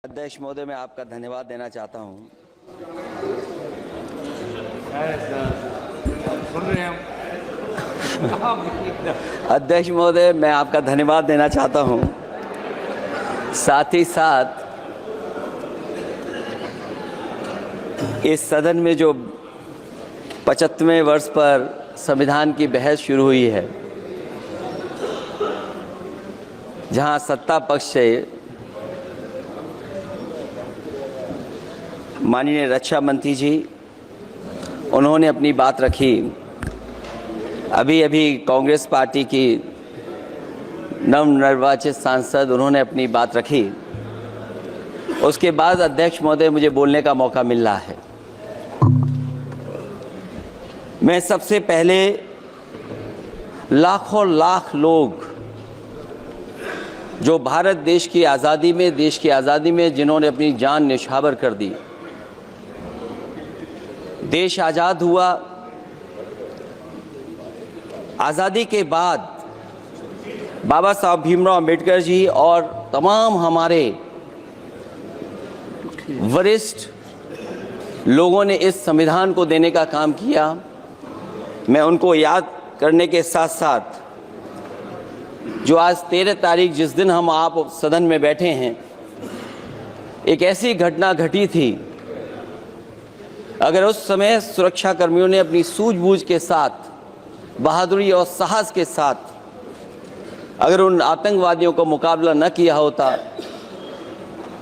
अध्यक्ष महोदय, मैं आपका धन्यवाद देना चाहता हूं। सुन रहे हैं अध्यक्ष महोदय, मैं आपका धन्यवाद देना चाहता हूं। साथ ही साथ इस सदन में जो 75वें वर्ष पर संविधान की बहस शुरू हुई है, जहां सत्ता पक्ष से माननीय रक्षा मंत्री जी उन्होंने अपनी बात रखी। अभी कांग्रेस पार्टी की नवनिर्वाचित सांसद उन्होंने अपनी बात रखी। उसके बाद अध्यक्ष महोदय मुझे बोलने का मौका मिल रहा है। मैं सबसे पहले लाखों लाख लोग जो भारत देश की आज़ादी में जिन्होंने अपनी जान न्यौछावर कर दी, देश आज़ाद हुआ। आज़ादी के बाद बाबा साहब भीमराव अंबेडकर जी और तमाम हमारे वरिष्ठ लोगों ने इस संविधान को देने का काम किया। मैं उनको याद करने के साथ साथ जो आज 13 तारीख जिस दिन हम आप सदन में बैठे हैं, एक ऐसी घटना घटी थी, अगर उस समय सुरक्षा कर्मियों ने अपनी सूझबूझ के साथ, बहादुरी और साहस के साथ अगर उन आतंकवादियों को मुकाबला न किया होता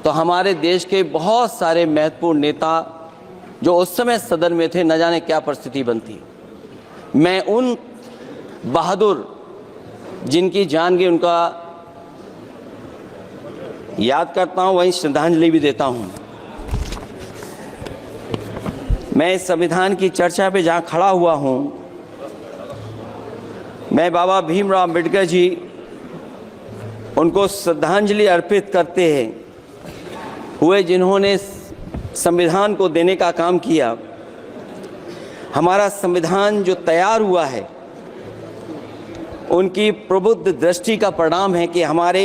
तो हमारे देश के बहुत सारे महत्वपूर्ण नेता जो उस समय सदन में थे, न जाने क्या परिस्थिति बनती। मैं उन बहादुर जिनकी जान गई उनका याद करता हूं, वहीं श्रद्धांजलि भी देता हूं। मैं इस संविधान की चर्चा पे जहां खड़ा हुआ हूं, मैं बाबा भीमराव अंबेडकर जी उनको श्रद्धांजलि अर्पित करते हुए जिन्होंने संविधान को देने का काम किया। हमारा संविधान जो तैयार हुआ है, उनकी प्रबुद्ध दृष्टि का परिणाम है कि हमारे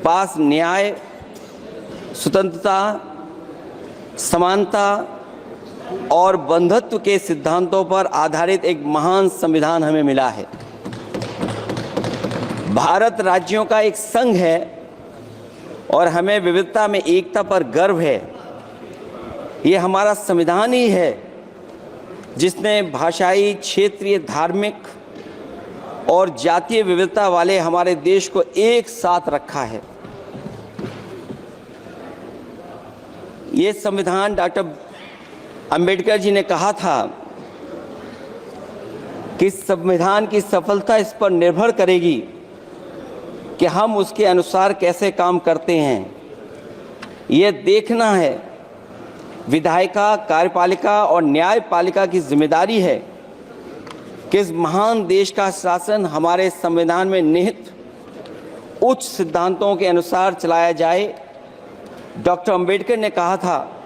पास न्याय, स्वतंत्रता, समानता और बंधुत्व के सिद्धांतों पर आधारित एक महान संविधान हमें मिला है। भारत राज्यों का एक संघ है और हमें विविधता में एकता पर गर्व है। ये हमारा संविधान ही है जिसने भाषाई, क्षेत्रीय, धार्मिक और जातीय विविधता वाले हमारे देश को एक साथ रखा है। ये संविधान डॉक्टर अंबेडकर जी ने कहा था कि संविधान की सफलता इस पर निर्भर करेगी कि हम उसके अनुसार कैसे काम करते हैं। ये देखना है, विधायिका, कार्यपालिका और न्यायपालिका की जिम्मेदारी है कि इस महान देश का शासन हमारे संविधान में निहित उच्च सिद्धांतों के अनुसार चलाया जाए। डॉक्टर अंबेडकर ने कहा था,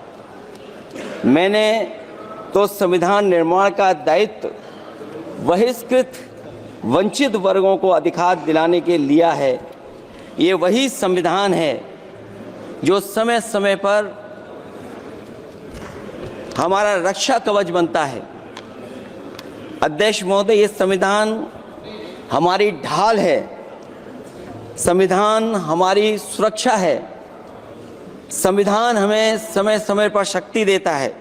मैंने तो संविधान निर्माण का दायित्व बहिष्कृत वंचित वर्गों को अधिकार दिलाने के लिया है। ये वही संविधान है जो समय समय पर हमारा रक्षा कवच बनता है। अध्यक्ष महोदय, ये संविधान हमारी ढाल है, संविधान हमारी सुरक्षा है, संविधान हमें समय समय पर शक्ति देता है।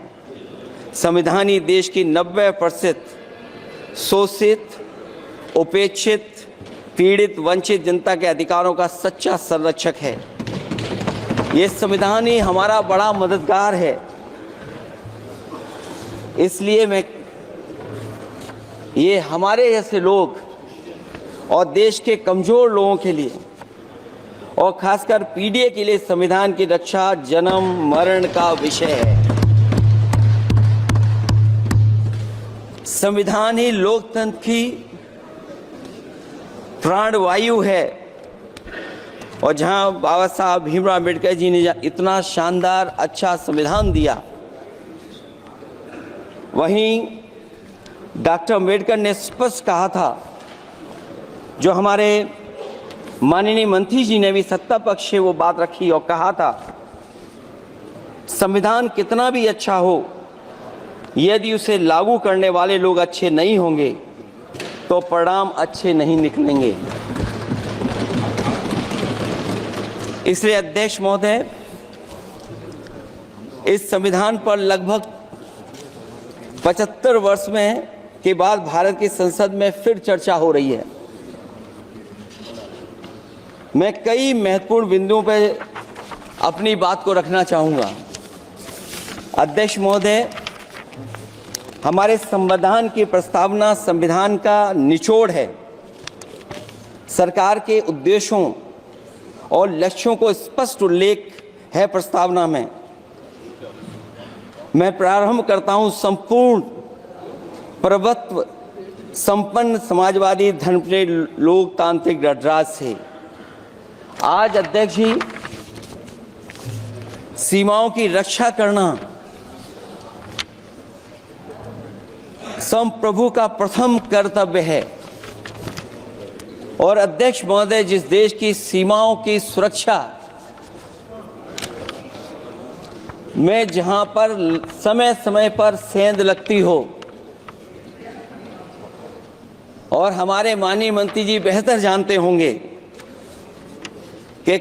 संविधान ही देश की 90% शोषित, उपेक्षित, पीड़ित, वंचित जनता के अधिकारों का सच्चा संरक्षक है। ये संविधान ही हमारा बड़ा मददगार है। इसलिए ये हमारे जैसे लोग और देश के कमजोर लोगों के लिए और खासकर पीढ़ी के लिए संविधान की रक्षा जन्म मरण का विषय है। संविधान ही लोकतंत्र की प्राणवायु है। और जहां बाबा साहब भीमराव अंबेडकर जी ने इतना शानदार अच्छा संविधान दिया, वहीं डॉक्टर अंबेडकर ने स्पष्ट कहा था, जो हमारे माननीय मंत्री जी ने भी सत्ता पक्ष से वो बात रखी और कहा था, संविधान कितना भी अच्छा हो, यदि उसे लागू करने वाले लोग अच्छे नहीं होंगे तो परिणाम अच्छे नहीं निकलेंगे। इसलिए अध्यक्ष महोदय, इस संविधान पर लगभग 75 वर्ष में के बाद भारत की संसद में फिर चर्चा हो रही है। मैं कई महत्वपूर्ण बिंदुओं पर अपनी बात को रखना चाहूँगा। अध्यक्ष महोदय, हमारे संविधान की प्रस्तावना संविधान का निचोड़ है। सरकार के उद्देश्यों और लक्ष्यों को स्पष्ट उल्लेख है प्रस्तावना में। मैं प्रारंभ करता हूं संपूर्ण प्रभुत्व संपन्न समाजवादी धर्मप्रिय लोकतांत्रिक गणराज्य से। आज अध्यक्ष जी, सीमाओं की रक्षा करना संप्रभु का प्रथम कर्तव्य है। और अध्यक्ष महोदय, जिस देश की सीमाओं की सुरक्षा में जहां पर समय समय पर सेंध लगती हो, और हमारे माननीय मंत्री जी बेहतर जानते होंगे कि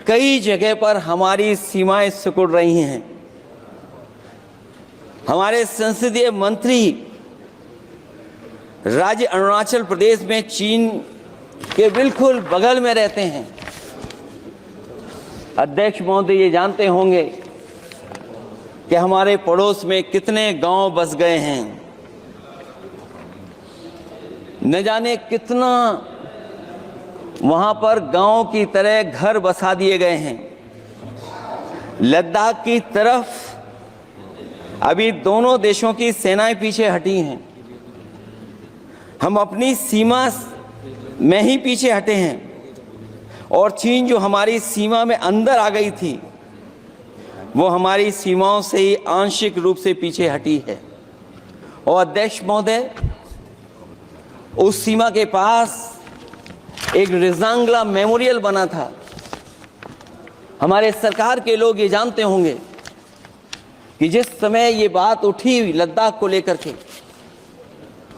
कई जगह पर हमारी सीमाएं सिकुड़ रही हैं। हमारे संसदीय मंत्री राज्य अरुणाचल प्रदेश में चीन के बिल्कुल बगल में रहते हैं। अध्यक्ष महोदय ये जानते होंगे कि हमारे पड़ोस में कितने गांव बस गए हैं, न जाने कितना वहां पर गांव की तरह घर बसा दिए गए हैं। लद्दाख की तरफ अभी दोनों देशों की सेनाएं पीछे हटी हैं। हम अपनी सीमा में ही पीछे हटे हैं, और चीन जो हमारी सीमा में अंदर आ गई थी, वो हमारी सीमाओं से ही आंशिक रूप से पीछे हटी है। और अध्यक्ष महोदय, उस सीमा के पास एक रिजांगला मेमोरियल बना था। हमारे सरकार के लोग ये जानते होंगे कि जिस समय ये बात उठी लद्दाख को लेकर के,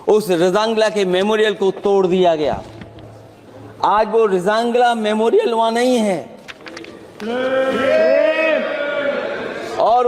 उस रिजांगला के मेमोरियल को तोड़ दिया गया। आज वो रिजांगला मेमोरियल वहां नहीं है, और